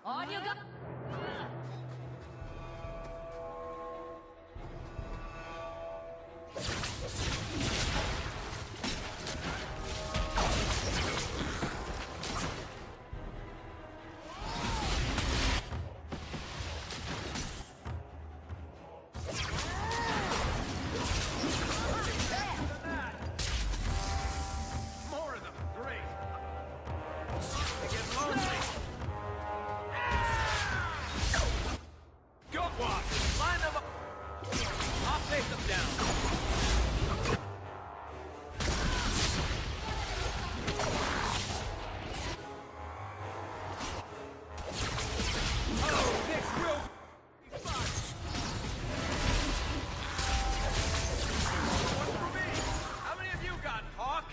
On you go! More of them! Great! They get lonely! Got one! Line them up! I'll take them down! Oh, this will be fun! One for me! How many of you got, Hawk?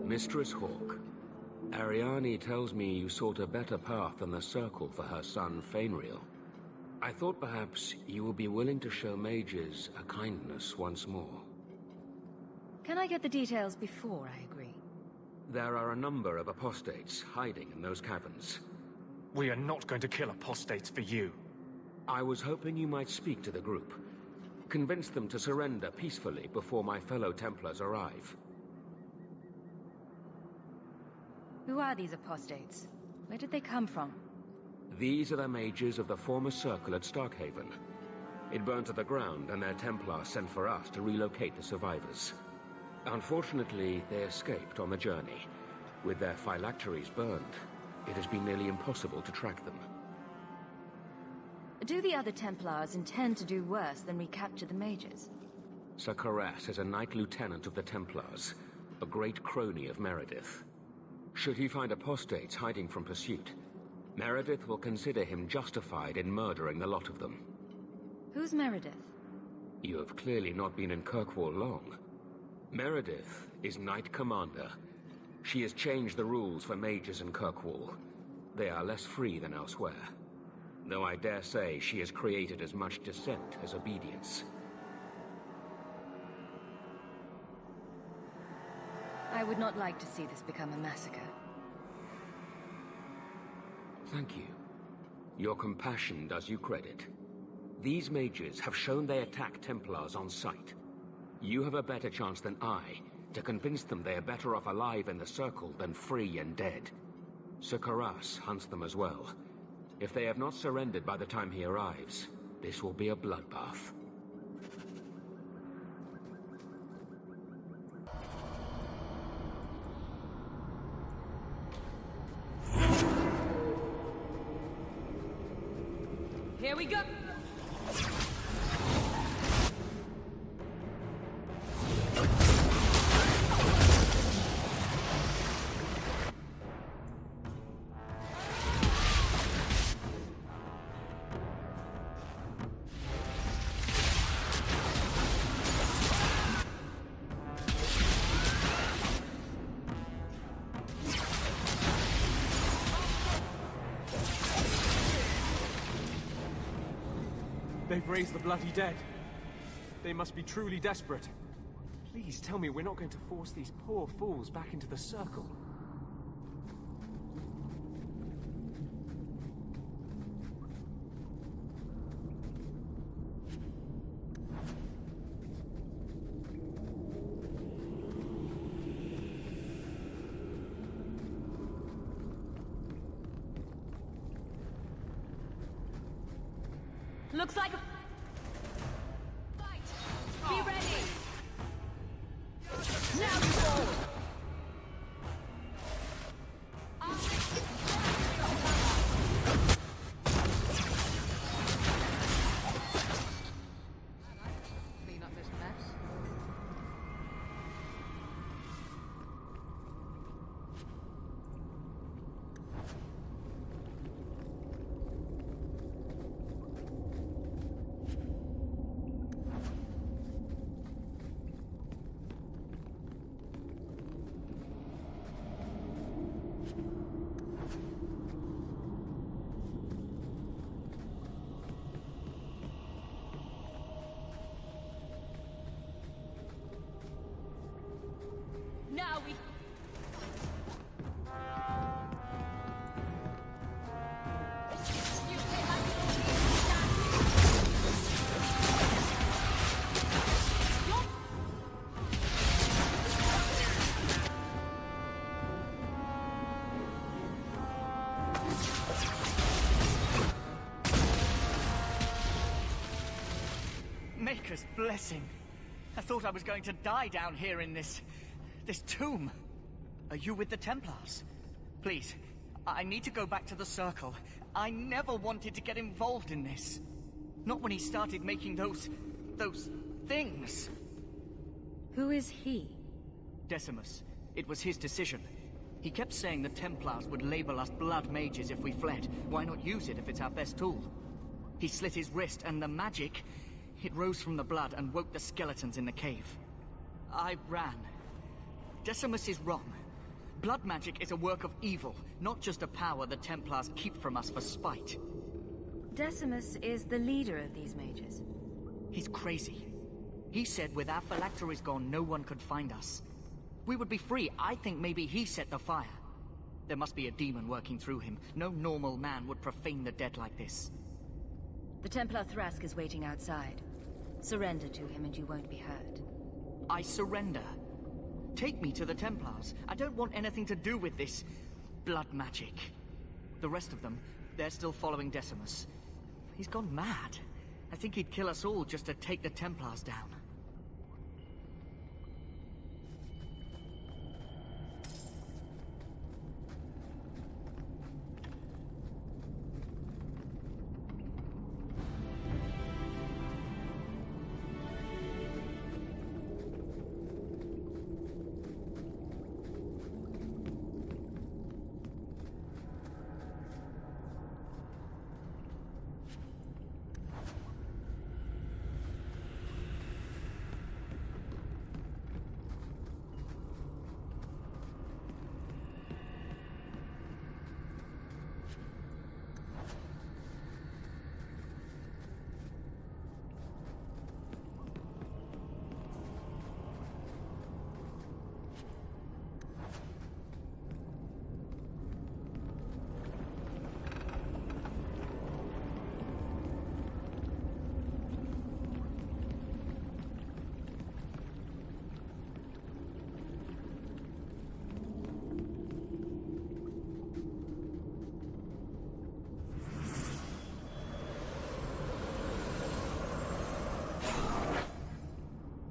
Mistress Hawk, Ariane tells me you sought a better path than the Circle for her son, Fainriel. I thought perhaps you would be willing to show mages a kindness once more. Can I get the details before I agree? There are a number of apostates hiding in those caverns. We are not going to kill apostates for you. I was hoping you might speak to the group. Convince them to surrender peacefully before my fellow Templars arrive. Who are these apostates? Where did they come from? These are the mages of the former Circle at Starkhaven. It burned to the ground, and their Templars sent for us to relocate the survivors. Unfortunately, they escaped on the journey. With their phylacteries burned, it has been nearly impossible to track them. Do the other Templars intend to do worse than recapture the mages? Sir Karas is a Knight Lieutenant of the Templars, a great crony of Meredith. Should he find apostates hiding from pursuit, Meredith will consider him justified in murdering the lot of them. Who's Meredith? You have clearly not been in Kirkwall long. Meredith is Knight Commander. She has changed the rules for mages in Kirkwall. They are less free than elsewhere. Though I dare say she has created as much dissent as obedience. I would not like to see this become a massacre. Thank you. Your compassion does you credit. These mages have shown they attack Templars on sight. You have a better chance than I to convince them they are better off alive in the Circle than free and dead. Sir Karas hunts them as well. If they have not surrendered by the time he arrives, this will be a bloodbath. Here we go! They've raised the bloody dead. They must be truly desperate. Please tell me we're not going to force these poor fools back into the circle. Looks like a fight. Be ready. Now you fall. Clean up this mess. Now we... Maker's blessing. I thought I was going to die down here in this tomb. Are you with the Templars? Please, I need to go back to the Circle. I never wanted to get involved in this. Not when he started making those things. Who is he? Decimus. It was his decision. He kept saying the Templars would label us blood mages if we fled. Why not use it if it's our best tool? He slit his wrist, and the magic, it rose from the blood and woke the skeletons in the cave. I ran. Decimus is wrong. Blood magic is a work of evil, not just a power the Templars keep from us for spite. Decimus is the leader of these mages. He's crazy. He said with our phylacteries gone, no one could find us. We would be free. I think maybe he set the fire. There must be a demon working through him. No normal man would profane the dead like this. The Templar Thrask is waiting outside. Surrender to him and you won't be hurt. I surrender. Take me to the Templars. I don't want anything to do with this blood magic. The rest of them, they're still following Decimus. He's gone mad. I think he'd kill us all just to take the Templars down.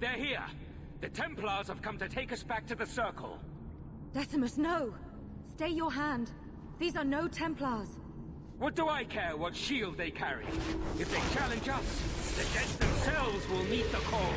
They're here! The Templars have come to take us back to the Circle! Decimus, no! Stay your hand. These are no Templars. What do I care what shield they carry? If they challenge us, the dead themselves will meet the call!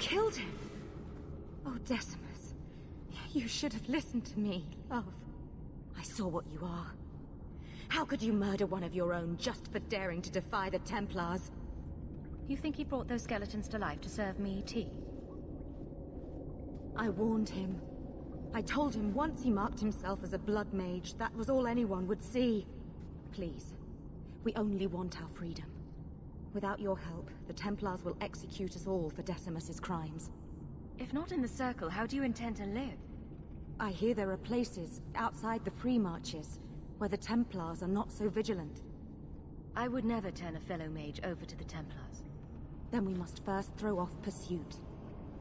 killed him! Oh, Decimus. You should have listened to me, love. I saw what you are. How could you murder one of your own just for daring to defy the Templars? You think he brought those skeletons to life to serve me tea? I warned him. I told him once he marked himself as a blood mage, that was all anyone would see. Please, we only want our freedom. Without your help, the Templars will execute us all for Decimus's crimes. If not in the Circle, how do you intend to live? I hear there are places, outside the Free Marches, where the Templars are not so vigilant. I would never turn a fellow mage over to the Templars. Then we must first throw off pursuit.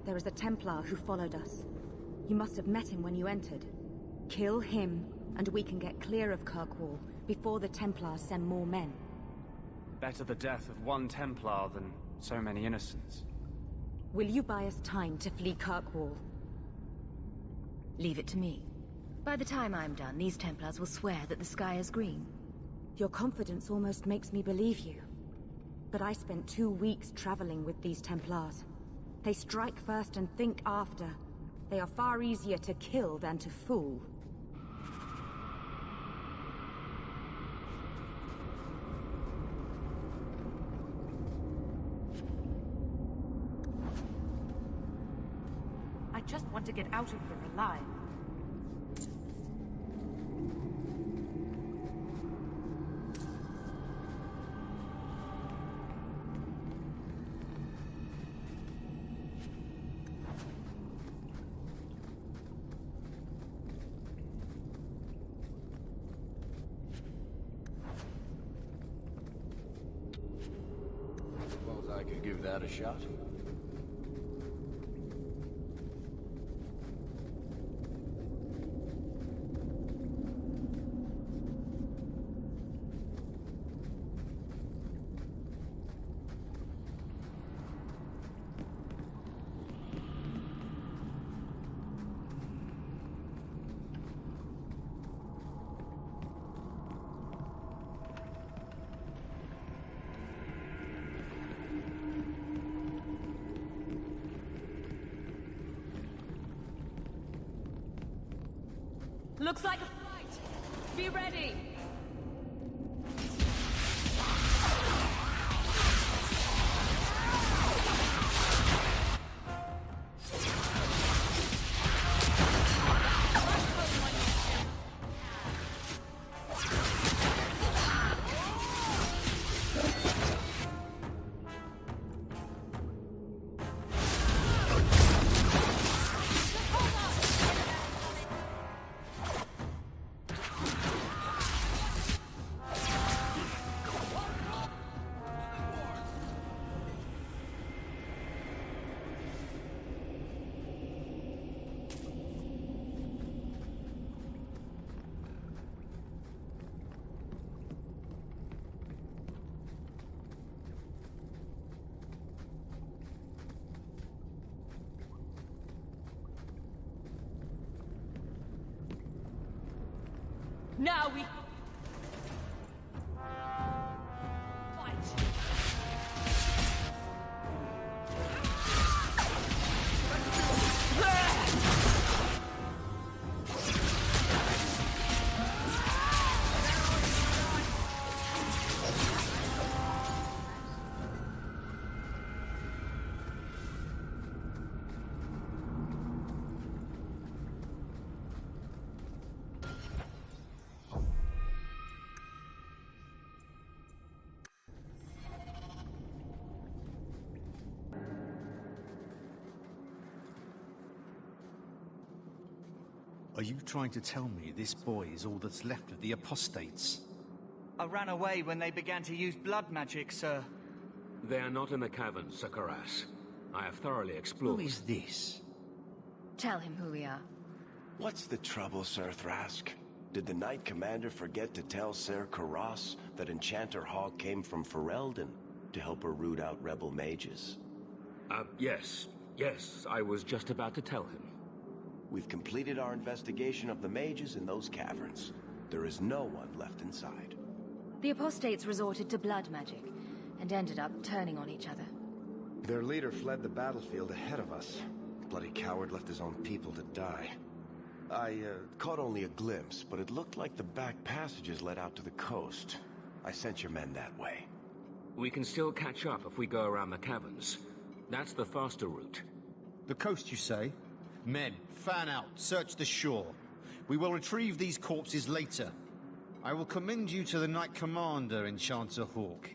There is a Templar who followed us. You must have met him when you entered. Kill him, and we can get clear of Kirkwall before the Templars send more men. Better the death of one Templar than so many innocents. Will you buy us time to flee Kirkwall? Leave it to me. By the time I'm done, these Templars will swear that the sky is green. Your confidence almost makes me believe you. But I spent 2 weeks traveling with these Templars. They strike first and think after. They are far easier to kill than to fool. I just want to get out of here alive. Suppose I could give that a shot. Looks like a fight! Be ready! Now we... fight! Are you trying to tell me this boy is all that's left of the apostates? I ran away when they began to use blood magic, sir. They are not in the caverns, Sir Karas. I have thoroughly explored. Who is this? Tell him who we are. What's the trouble, Sir Thrask? Did the Knight Commander forget to tell Ser Karas that Enchanter Hawk came from Ferelden to help her root out rebel mages? Yes. Yes, I was just about to tell him. We've completed our investigation of the mages in those caverns. There is no one left inside. The apostates resorted to blood magic, and ended up turning on each other. Their leader fled the battlefield ahead of us. Bloody coward left his own people to die. I caught only a glimpse, but it looked like the back passages led out to the coast. I sent your men that way. We can still catch up if we go around the caverns. That's the faster route. The coast, you say? Men, fan out, search the shore. We will retrieve these corpses later. I will commend you to the Knight Commander, Enchanter Hawke.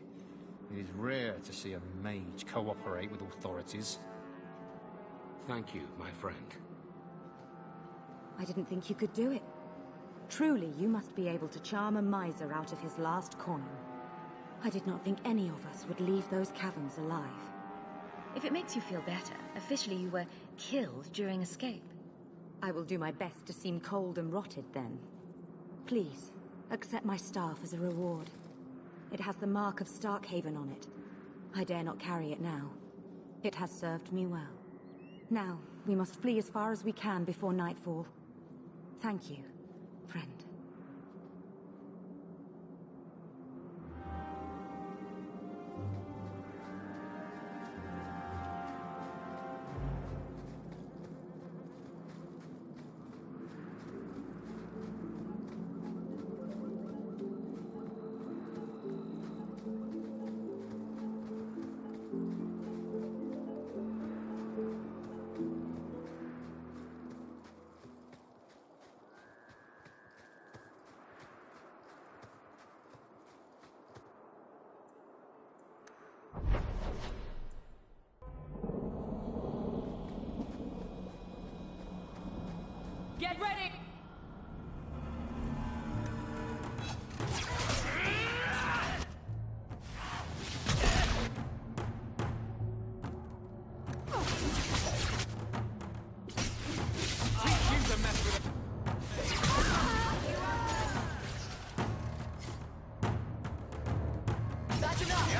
It is rare to see a mage cooperate with authorities. Thank you, my friend. I didn't think you could do it. Truly, you must be able to charm a miser out of his last coin. I did not think any of us would leave those caverns alive. If it makes you feel better, officially you were killed during escape. I will do my best to seem cold and rotted then. Please, accept my staff as a reward. It has the mark of Starkhaven on it. I dare not carry it now. It has served me well. Now, we must flee as far as we can before nightfall. Thank you, friend. Get ready! That's enough!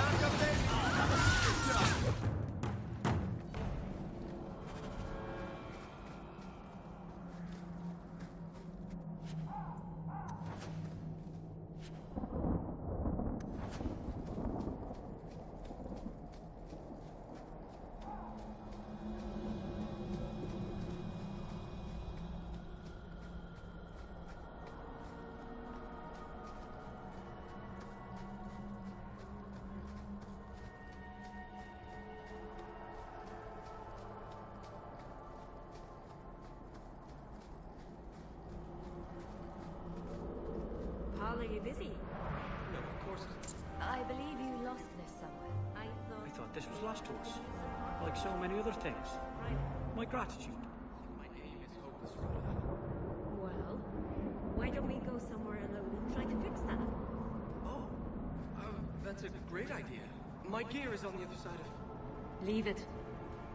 Paul, are you busy? No, of course not. I believe you lost this somewhere. I I thought this was lost to us. Like so many other things. Right. My gratitude. My name is Hopeless Well, why don't we go somewhere alone and try to fix that? Oh, that's a great idea. My gear is on the other side of... Leave it.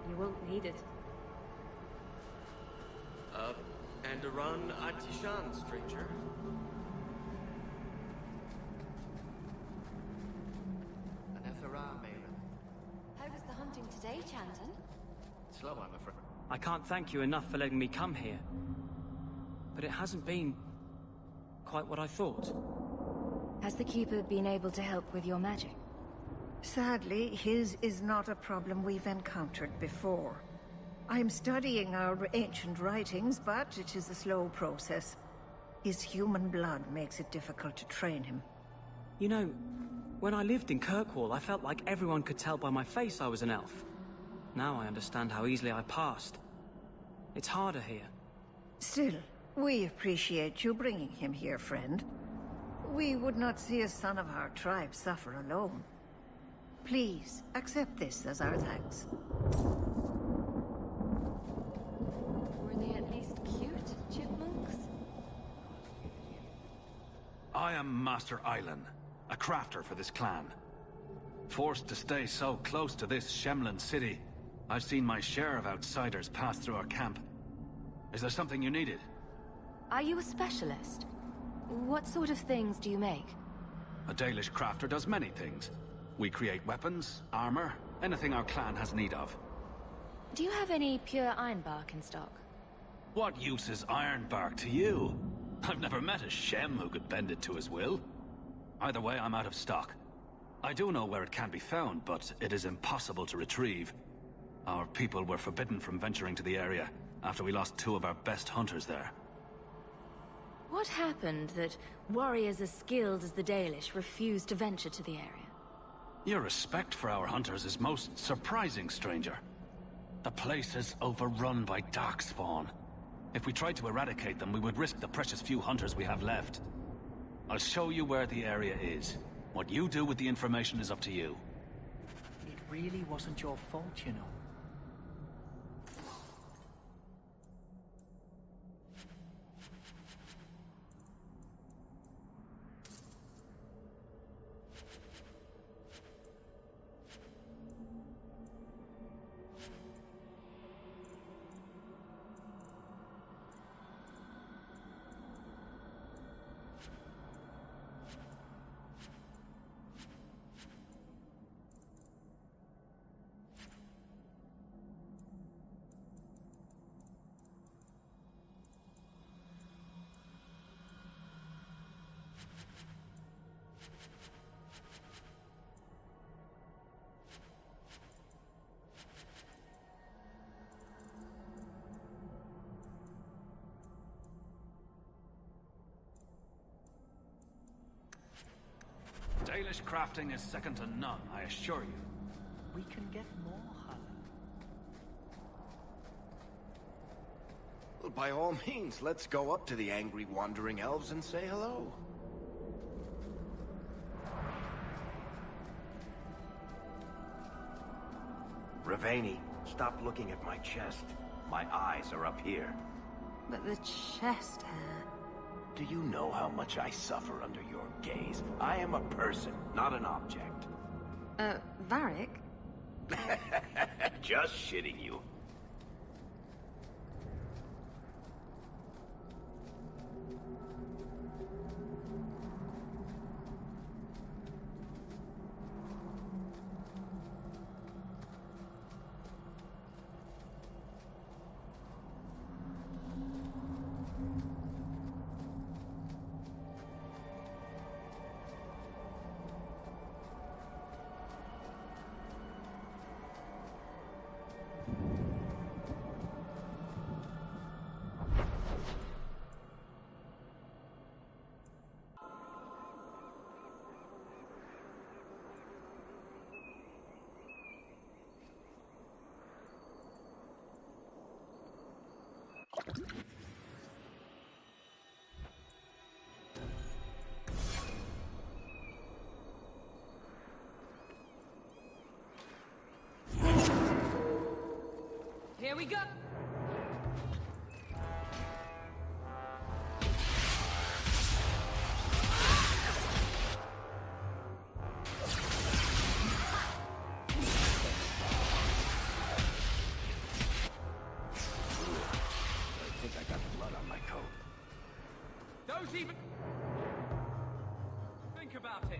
You won't need it. And Aran Atishan, stranger. How was the hunting today, Chanton? Slow, I'm afraid. I can't thank you enough for letting me come here. But it hasn't been quite what I thought. Has the Keeper been able to help with your magic? Sadly, his is not a problem we've encountered before. I'm studying our ancient writings, but it is a slow process. His human blood makes it difficult to train him. You know, when I lived in Kirkwall, I felt like everyone could tell by my face I was an elf. Now I understand how easily I passed. It's harder here. Still, we appreciate you bringing him here, friend. We would not see a son of our tribe suffer alone. Please, accept this as our thanks. Were they at least cute, chipmunks? I am Master Island, a crafter for this clan. Forced to stay so close to this Shemlin city, I've seen my share of outsiders pass through our camp. Is there something you needed? Are you a specialist? What sort of things do you make? A Dalish crafter does many things. We create weapons, armor, anything our clan has need of. Do you have any pure ironbark in stock? What use is ironbark to you? I've never met a Shem who could bend it to his will. Either way, I'm out of stock. I do know where it can be found, but it is impossible to retrieve. Our people were forbidden from venturing to the area after we lost 2 of our best hunters there. What happened that warriors as skilled as the Dalish refused to venture to the area? Your respect for our hunters is most surprising, stranger. The place is overrun by darkspawn. If we tried to eradicate them, we would risk the precious few hunters we have left. I'll show you where the area is. What you do with the information is up to you. It really wasn't your fault, you know. Dalish crafting is second to none, I assure you. We can get more, Hala. Well, by all means, let's go up to the angry wandering elves and say hello. Ravani, stop looking at my chest. My eyes are up here. But the chest hair... Do you know how much I suffer under your gaze? I am a person, not an object. Varric? Just shitting you. Here we go! I think I got blood on my coat. Don't even... think about it!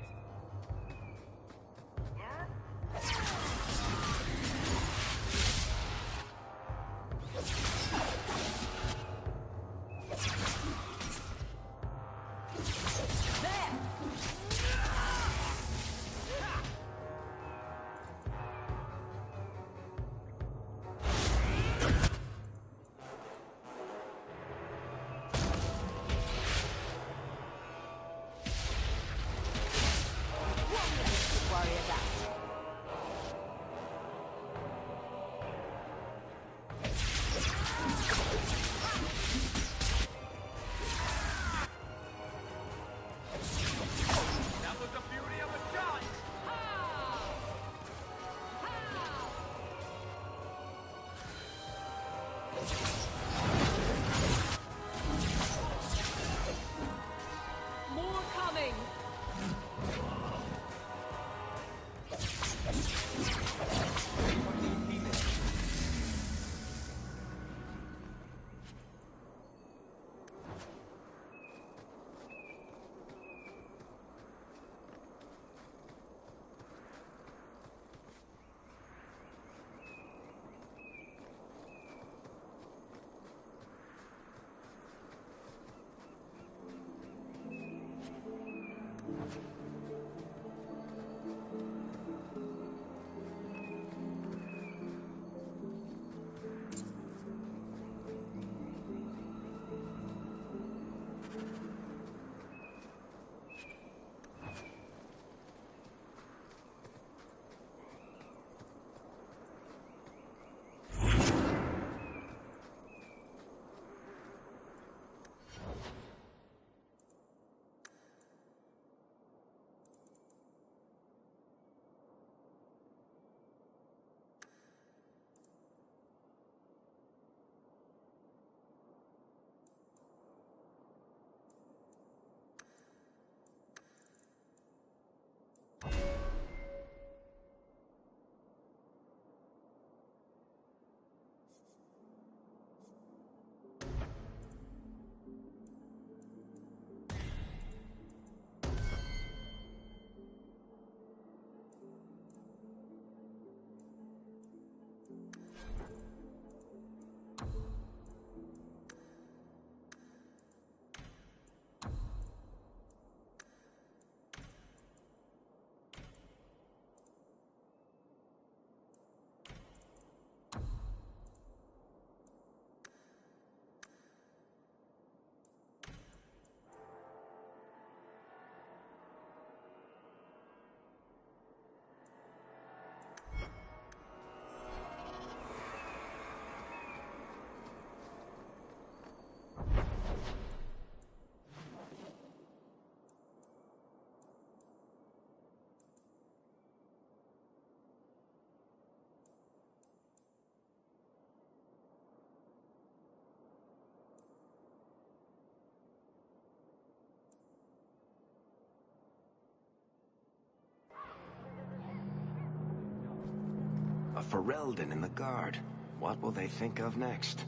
Ferelden and the Guard. What will they think of next?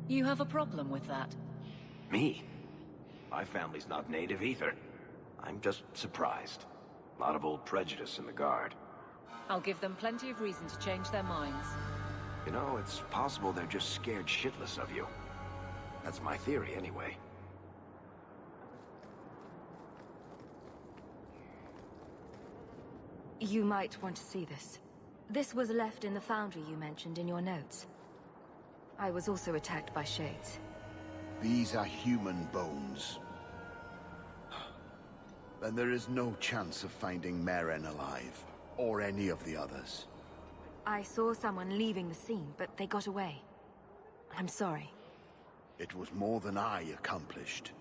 You have a problem with that? Me? My family's not native either. I'm just surprised. A lot of old prejudice in the Guard. I'll give them plenty of reason to change their minds. You know, it's possible they're just scared shitless of you. That's my theory, anyway. You might want to see this. This was left in the foundry you mentioned in your notes. I was also attacked by Shades. These are human bones. Then there is no chance of finding Meren alive, or any of the others. I saw someone leaving the scene, but they got away. I'm sorry. It was more than I accomplished.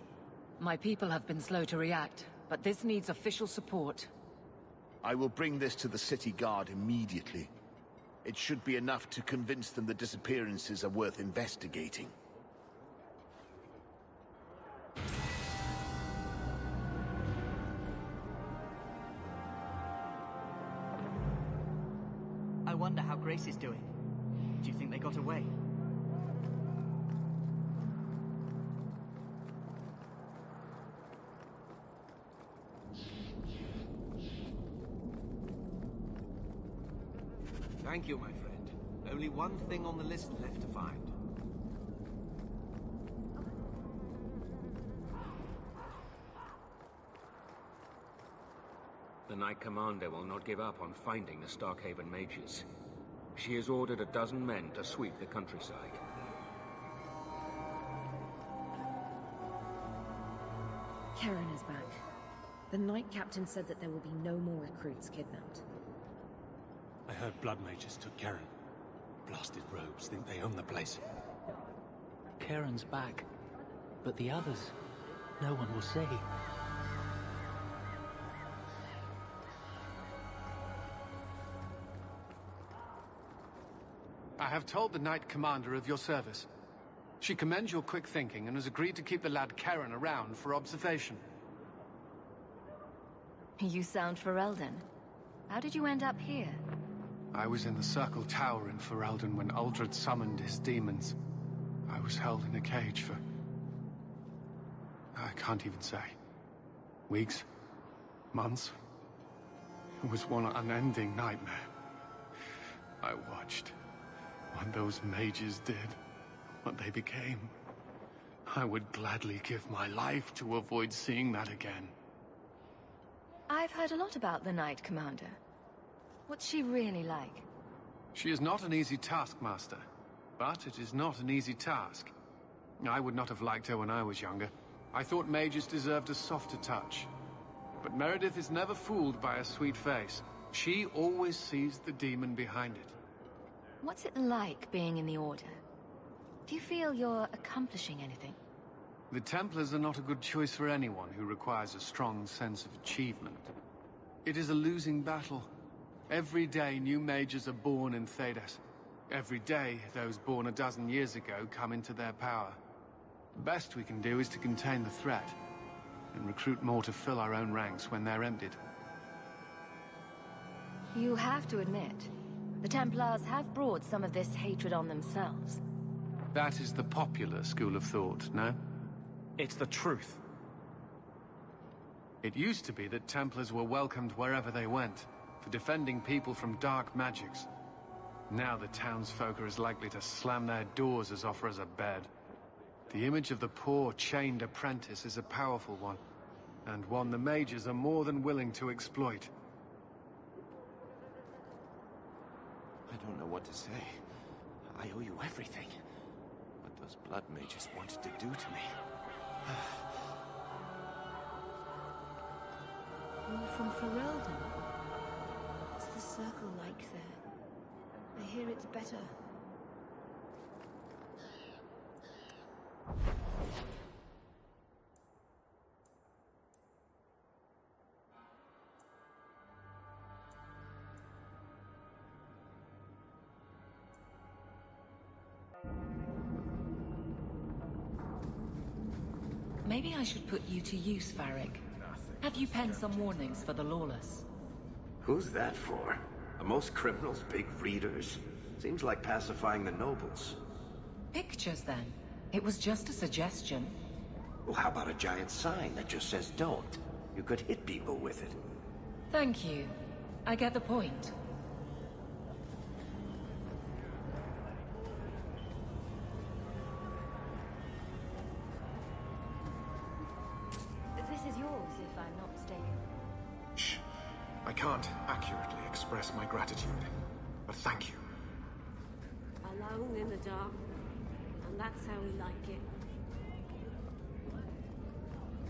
My people have been slow to react, but this needs official support. I will bring this to the City Guard immediately. It should be enough to convince them the disappearances are worth investigating. I wonder how Grace is doing. Do you think they got away? Thank you, my friend. Only one thing on the list left to find. The Knight Commander will not give up on finding the Starkhaven mages. She has ordered a dozen men to sweep the countryside. Karen is back. The Knight Captain said that there will be no more recruits kidnapped. I heard Blood Mages took Karen. Blasted rogues think they own the place. Karen's back. But the others, no one will say. I have told the Knight Commander of your service. She commends your quick thinking and has agreed to keep the lad Karen around for observation. You sound Ferelden. How did you end up here? I was in the Circle Tower in Ferelden when Uldred summoned his demons. I was held in a cage for... I can't even say. Weeks? Months? It was one unending nightmare. I watched what those mages did, what they became. I would gladly give my life to avoid seeing that again. I've heard a lot about the Knight Commander. What's she really like? She is not an easy taskmaster, but it is not an easy task. I would not have liked her when I was younger. I thought mages deserved a softer touch. But Meredith is never fooled by a sweet face. She always sees the demon behind it. What's it like being in the Order? Do you feel you're accomplishing anything? The Templars are not a good choice for anyone who requires a strong sense of achievement. It is a losing battle. Every day new mages are born in Thedas. Every day those born a dozen years ago come into their power. The best we can do is to contain the threat, and recruit more to fill our own ranks when they're emptied. You have to admit, the Templars have brought some of this hatred on themselves. That is the popular school of thought, no? It's the truth. It used to be that Templars were welcomed wherever they went, for defending people from dark magics. Now the townsfolk are as likely to slam their doors as offer us a bed. The image of the poor, chained apprentice is a powerful one, and one the mages are more than willing to exploit. I don't know what to say. I owe you everything. What those blood mages wanted to do to me. You're from Ferelden. What's the circle like there? I hear it's better. Maybe I should put you to use, Varric. Have you penned some warnings for the lawless? Who's that for? Are most criminals big readers? Seems like pacifying the nobles. Pictures, then? It was just a suggestion. Well, how about a giant sign that just says don't? You could hit people with it. Thank you. I get the point. This is yours, if I'm not mistaken. Shh. I can't accurately express my gratitude, but thank you. Alone in the dark. And that's how we like it.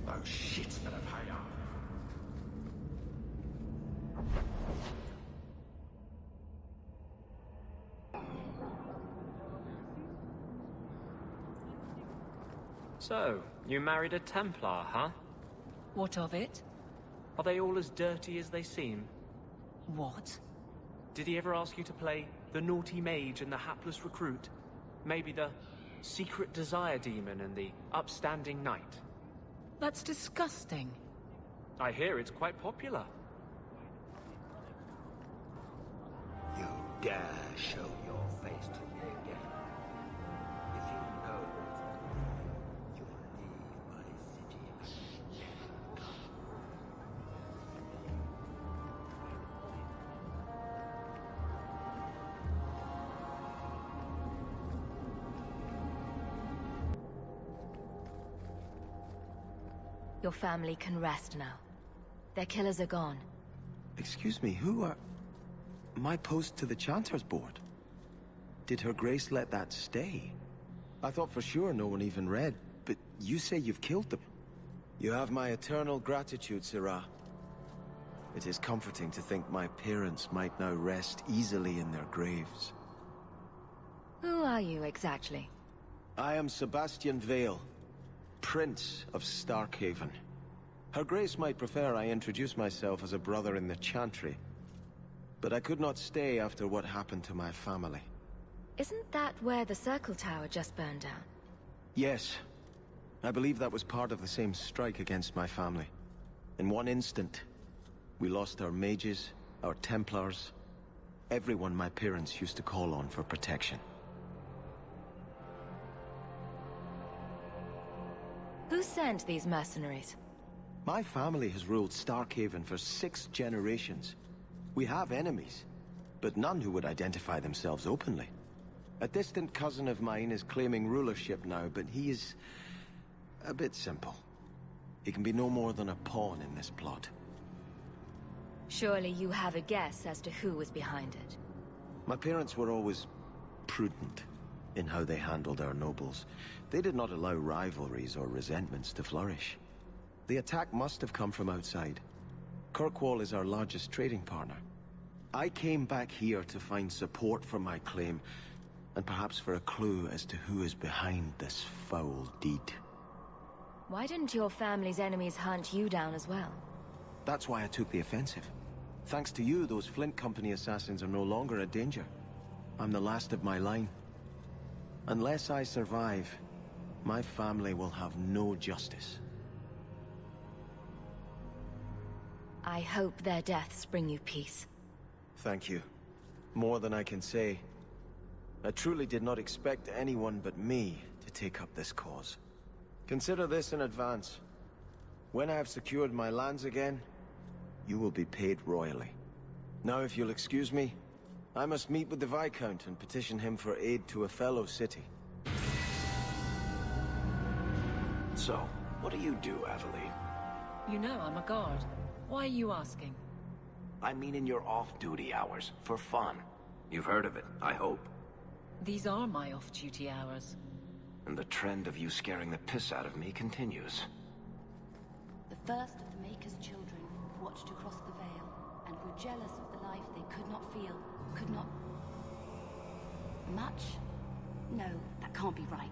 Those shits that have high up. So, you married a Templar, huh? What of it? Are they all as dirty as they seem? What? Did he ever ask you to play the naughty mage and the hapless recruit? Maybe the secret desire demon and the upstanding knight? That's disgusting. I hear it's quite popular. You dare show your face to me again. If you know you'll leave my city. Your family can rest now. Their killers are gone. Excuse me, who are... My post to the Chanter's board? Did Her Grace let that stay? I thought for sure no one even read, but you say you've killed them. You have my eternal gratitude, Sirah. It is comforting to think my parents might now rest easily in their graves. Who are you exactly? I am Sebastian Vale, Prince of Starkhaven. Her Grace might prefer I introduce myself as a brother in the Chantry, but I could not stay after what happened to my family. Isn't that where the Circle Tower just burned down? Yes. I believe that was part of the same strike against my family. In one instant, we lost our mages, our Templars, everyone my parents used to call on for protection. Who sent these mercenaries? My family has ruled Starkhaven for 6 generations. We have enemies, but none who would identify themselves openly. A distant cousin of mine is claiming rulership now, but he is a bit simple. He can be no more than a pawn in this plot. Surely you have a guess as to who was behind it. My parents were always prudent in how they handled our nobles. They did not allow rivalries or resentments to flourish. The attack must have come from outside. Kirkwall is our largest trading partner. I came back here to find support for my claim, and perhaps for a clue as to who is behind this foul deed. Why didn't your family's enemies hunt you down as well? That's why I took the offensive. Thanks to you, those Flint Company assassins are no longer a danger. I'm the last of my line. Unless I survive, my family will have no justice. I hope their deaths bring you peace. Thank you. More than I can say. I truly did not expect anyone but me to take up this cause. Consider this in advance. When I have secured my lands again, you will be paid royally. Now, if you'll excuse me, I must meet with the Viscount and petition him for aid to a fellow city. So, what do you do, Aveline? You know I'm a guard. Why are you asking? I mean in your off-duty hours, for fun. You've heard of it, I hope. These are my off-duty hours. And the trend of you scaring the piss out of me continues. The first of the Maker's children watched across the Veil, and were jealous of the life they could not feel, could not... Much? No, that can't be right.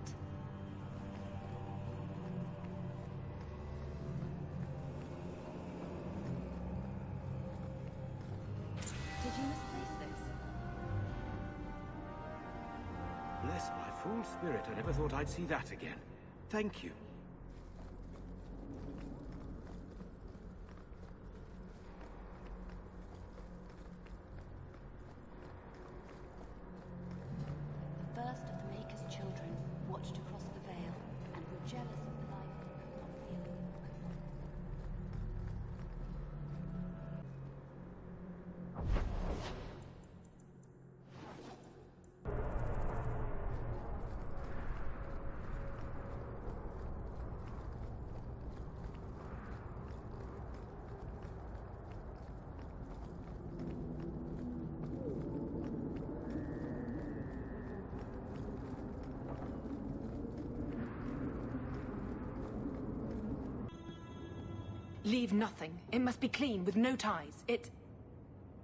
Did you misplace this? Bless my fool spirit, I never thought I'd see that again. Thank you. Leave nothing. It must be clean, with no ties.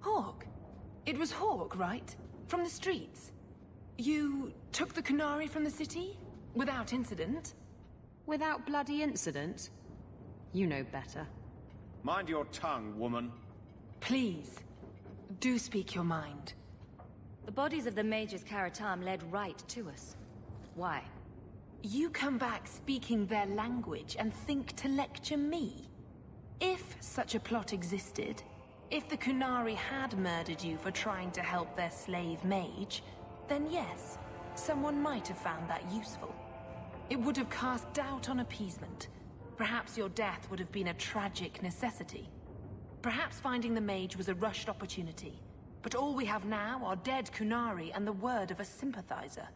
Hawke. It was Hawke, right? From the streets. You took the Qunari from the city? Without incident? Without bloody incident? You know better. Mind your tongue, woman. Please, do speak your mind. The bodies of the mages Karatam led right to us. Why? You come back speaking their language and think to lecture me? If such a plot existed, if the Qunari had murdered you for trying to help their slave mage, then yes, someone might have found that useful. It would have cast doubt on appeasement. Perhaps your death would have been a tragic necessity. Perhaps finding the mage was a rushed opportunity. But all we have now are dead Qunari and the word of a sympathizer.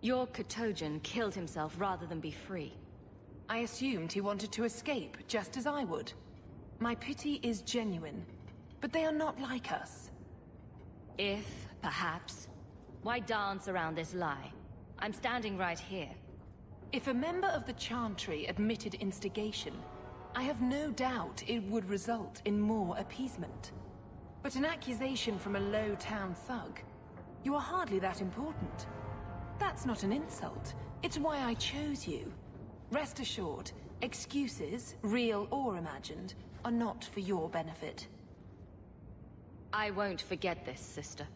Your Katojan killed himself rather than be free. I assumed he wanted to escape, just as I would. My pity is genuine, but they are not like us. If, perhaps, why dance around this lie? I'm standing right here. If a member of the Chantry admitted instigation, I have no doubt it would result in more appeasement. But an accusation from a low-town thug? You are hardly that important. That's not an insult. It's why I chose you. Rest assured, excuses, real or imagined, are not for your benefit. I won't forget this, sister.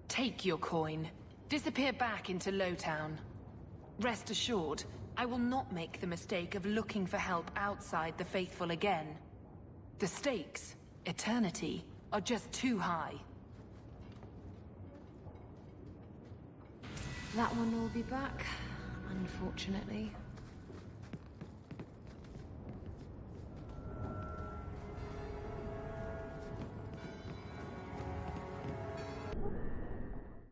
Take your coin. Disappear back into Lowtown. Rest assured, I will not make the mistake of looking for help outside the Faithful again. The stakes, eternity, are just too high. That one will be back, unfortunately.